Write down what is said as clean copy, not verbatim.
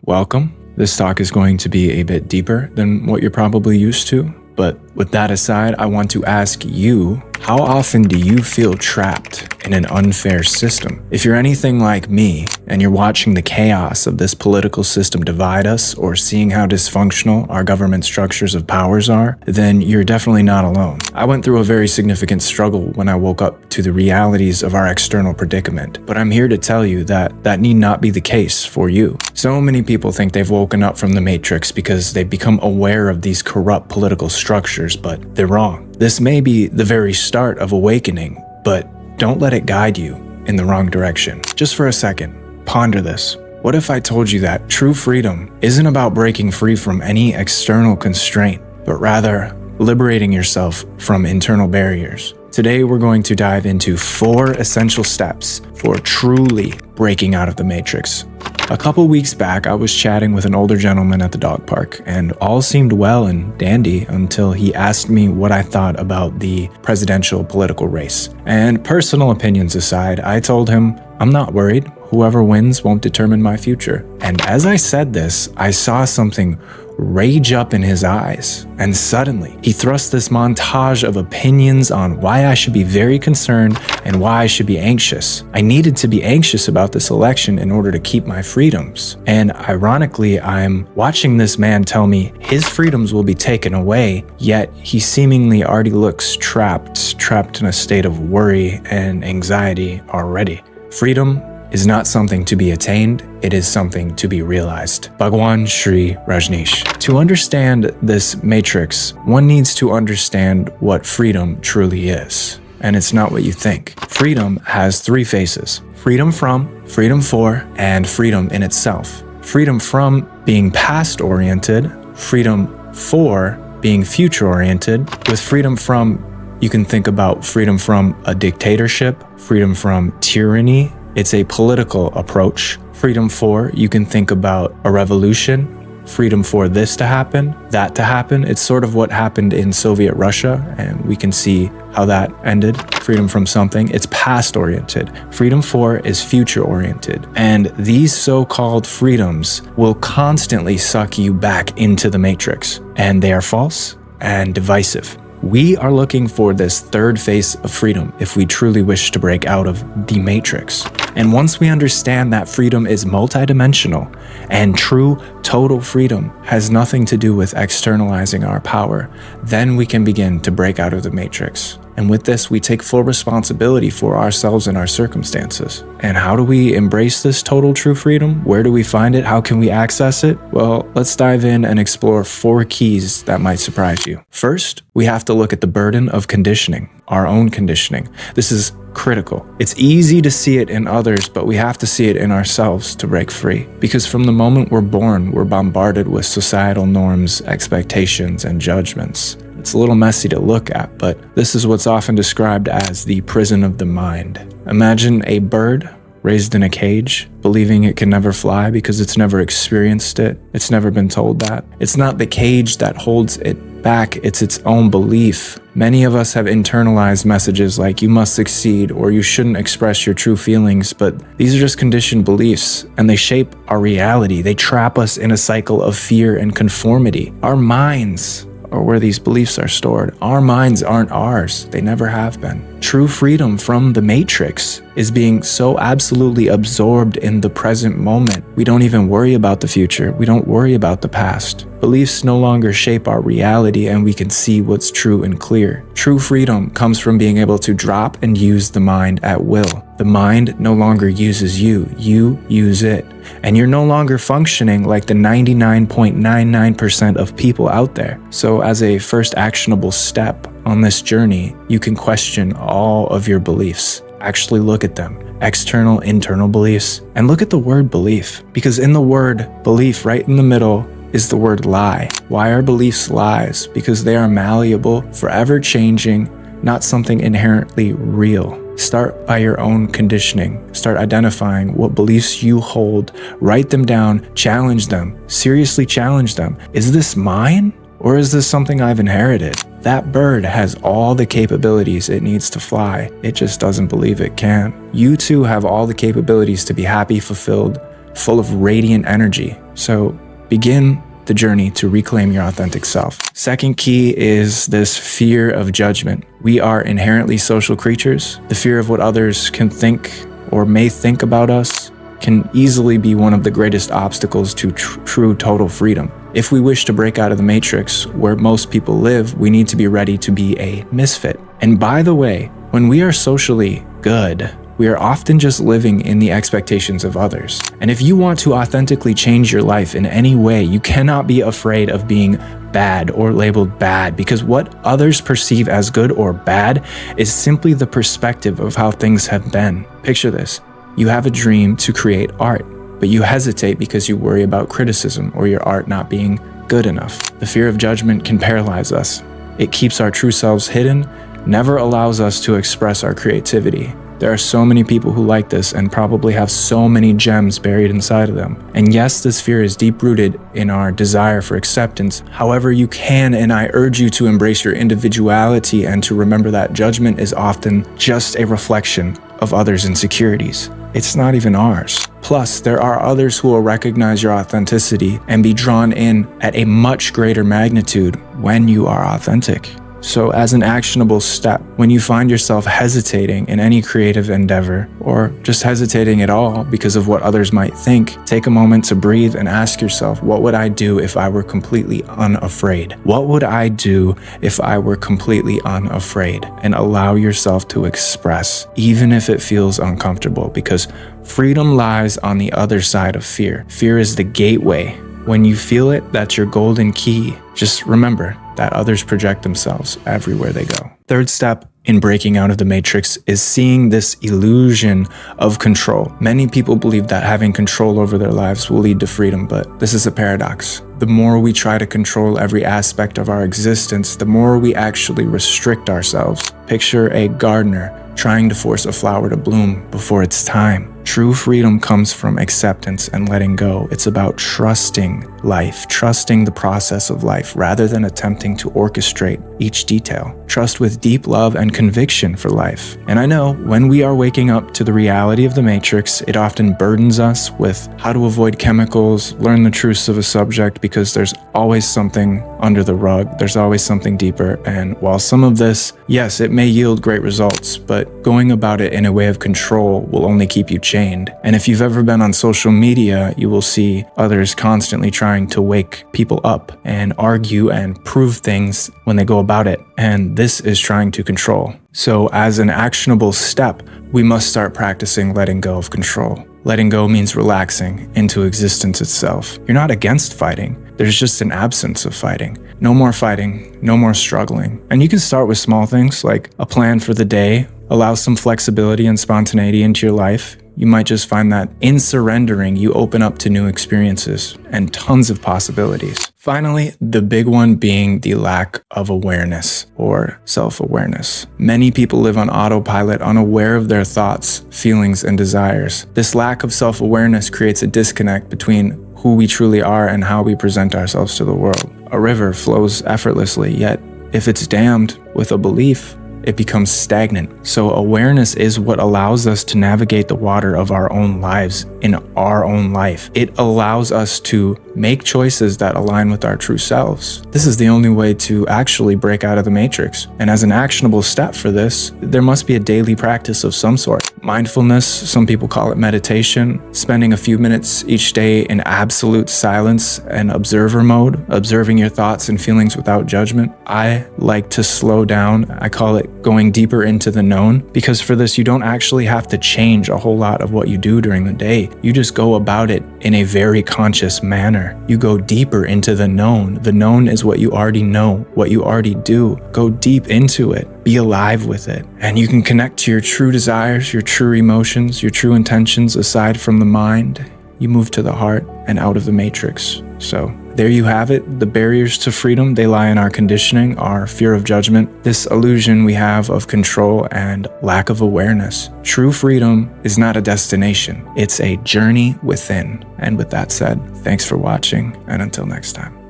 welcome. This talk is going to be a bit deeper than what you're probably used to, but with that aside, I want to ask you, how often do you feel trapped in an unfair system? If you're anything like me, and you're watching the chaos of this political system divide us, or seeing how dysfunctional our government structures of powers are, then you're definitely not alone. I went through a very significant struggle when I woke up to the realities of our external predicament, but I'm here to tell you that that need not be the case for you. So many people think they've woken up from the matrix because they've become aware of these corrupt political structures, but they're wrong. This may be the very start of awakening, but don't let it guide you in the wrong direction. Just for a second, ponder this. What if I told you that true freedom isn't about breaking free from any external constraint, but rather liberating yourself from internal barriers? Today, we're going to dive into 4 essential steps for truly breaking out of the matrix. A couple weeks back, I was chatting with an older gentleman at the dog park, and all seemed well and dandy until he asked me what I thought about the presidential political race. And personal opinions aside, I told him, I'm not worried. Whoever wins won't determine my future. And as I said this, I saw something rage up in his eyes, and suddenly he thrust this montage of opinions on why I should be very concerned and why I should be anxious. I needed to be anxious about this election in order to keep my freedoms. And ironically, I'm watching this man tell me his freedoms will be taken away, yet he seemingly already looks trapped in a state of worry and anxiety already. Freedom is not something to be attained, it is something to be realized. Bhagwan Sri Rajneesh. To understand this matrix, one needs to understand what freedom truly is. And it's not what you think. Freedom has 3 faces: freedom from, freedom for, and freedom in itself. Freedom from being past-oriented, freedom for being future-oriented. With freedom from, you can think about freedom from a dictatorship, freedom from tyranny. It's a political approach. Freedom for, you can think about a revolution, freedom for this to happen, that to happen. It's sort of what happened in Soviet Russia, and we can see how that ended. Freedom from something, it's past-oriented. Freedom for is future-oriented. And these so-called freedoms will constantly suck you back into the matrix, and they are false and divisive. We are looking for this 3rd face of freedom if we truly wish to break out of the matrix. And once we understand that freedom is multidimensional and true total freedom has nothing to do with externalizing our power, then we can begin to break out of the matrix. And with this, we take full responsibility for ourselves and our circumstances. And how do we embrace this total true freedom? Where do we find it? How can we access it? Well, let's dive in and explore 4 keys that might surprise you. First, we have to look at the burden of conditioning, our own conditioning. This is critical. It's easy to see it in others, but we have to see it in ourselves to break free. Because from the moment we're born, we're bombarded with societal norms, expectations, and judgments. It's a little messy to look at, but this is what's often described as the prison of the mind. Imagine a bird raised in a cage, believing it can never fly because it's never experienced it. It's never been told that. It's not the cage that holds it back, it's its own belief. Many of us have internalized messages like you must succeed or you shouldn't express your true feelings, but these are just conditioned beliefs and they shape our reality. They trap us in a cycle of fear and conformity. Our minds are where these beliefs are stored. Our minds aren't ours. They never have been. True freedom from the matrix is being so absolutely absorbed in the present moment. We don't even worry about the future. We don't worry about the past. Beliefs no longer shape our reality and we can see what's true and clear. True freedom comes from being able to drop and use the mind at will. The mind no longer uses you. You use it. And you're no longer functioning like the 99.99% of people out there. So as a first actionable step on this journey, you can question all of your beliefs. Actually look at them. External, internal beliefs. And look at the word belief. Because in the word belief, right in the middle, is the word lie. Why are beliefs lies? Because they are malleable, forever changing, not something inherently real. Start by your own conditioning. Start identifying what beliefs you hold. Write them down. Challenge them. Seriously challenge them. Is this mine? Or is this something I've inherited? That bird has all the capabilities it needs to fly. It just doesn't believe it can. You too have all the capabilities to be happy, fulfilled, full of radiant energy. So begin the journey to reclaim your authentic self. Second key is this fear of judgment. We are inherently social creatures. The fear of what others can think or may think about us can easily be one of the greatest obstacles to true total freedom. If we wish to break out of the matrix where most people live, we need to be ready to be a misfit. And by the way, when we are socially good, we are often just living in the expectations of others. And if you want to authentically change your life in any way, you cannot be afraid of being bad or labeled bad, because what others perceive as good or bad is simply the perspective of how things have been. Picture this. You have a dream to create art, but you hesitate because you worry about criticism or your art not being good enough. The fear of judgment can paralyze us. It keeps our true selves hidden, never allows us to express our creativity. There are so many people who like this and probably have so many gems buried inside of them. And yes, this fear is deep-rooted in our desire for acceptance. However, you can, and I urge you to embrace your individuality and to remember that judgment is often just a reflection of others' insecurities. It's not even ours. Plus, there are others who will recognize your authenticity and be drawn in at a much greater magnitude when you are authentic. So as an actionable step, when you find yourself hesitating in any creative endeavor, or just hesitating at all because of what others might think, take a moment to breathe and ask yourself, what would I do if I were completely unafraid? What would I do if I were completely unafraid? And allow yourself to express, even if it feels uncomfortable, because freedom lies on the other side of fear. Fear is the gateway. When you feel it, that's your golden key. Just remember that others project themselves everywhere they go. Third step in breaking out of the matrix is seeing this illusion of control. Many people believe that having control over their lives will lead to freedom, but this is a paradox. The more we try to control every aspect of our existence, the more we actually restrict ourselves. Picture a gardener trying to force a flower to bloom before it's time. True freedom comes from acceptance and letting go. It's about trusting life, trusting the process of life, rather than attempting to orchestrate each detail. Trust with deep love and conviction for life. And I know when we are waking up to the reality of the matrix, it often burdens us with how to avoid chemicals, learn the truths of a subject, because there's always something under the rug. There's always something deeper. And while some of this, yes, it may yield great results, but going about it in a way of control will only keep you chained. And if you've ever been on social media, you will see others constantly trying to wake people up and argue and prove things when they go about it. And this is trying to control. So as an actionable step, we must start practicing letting go of control. Letting go means relaxing into existence itself. You're not against fighting. There's just an absence of fighting. No more fighting, no more struggling. And you can start with small things like a plan for the day. Allow some flexibility and spontaneity into your life. You might just find that in surrendering, you open up to new experiences and tons of possibilities. Finally, the big one being the lack of awareness or self-awareness. Many people live on autopilot, unaware of their thoughts, feelings, and desires. This lack of self-awareness creates a disconnect between who we truly are and how we present ourselves to the world. A river flows effortlessly, yet if it's dammed with a belief, it becomes stagnant. So awareness is what allows us to navigate the water of our own lives in our own life. It allows us to make choices that align with our true selves. This is the only way to actually break out of the matrix. And as an actionable step for this, there must be a daily practice of some sort. Mindfulness, some people call it meditation, spending a few minutes each day in absolute silence and observer mode, observing your thoughts and feelings without judgment. I like to slow down. I call it going deeper into the known, because for this, you don't actually have to change a whole lot of what you do during the day. You just go about it in a very conscious manner. You go deeper into the known. The known is what you already know, what you already do. Go deep into it. Be alive with it. And you can connect to your true desires, your true emotions, your true intentions aside from the mind. You move to the heart and out of the matrix. So there you have it. The barriers to freedom, they lie in our conditioning, our fear of judgment, this illusion we have of control and lack of awareness. True freedom is not a destination. It's a journey within. And with that said, thanks for watching, and until next time.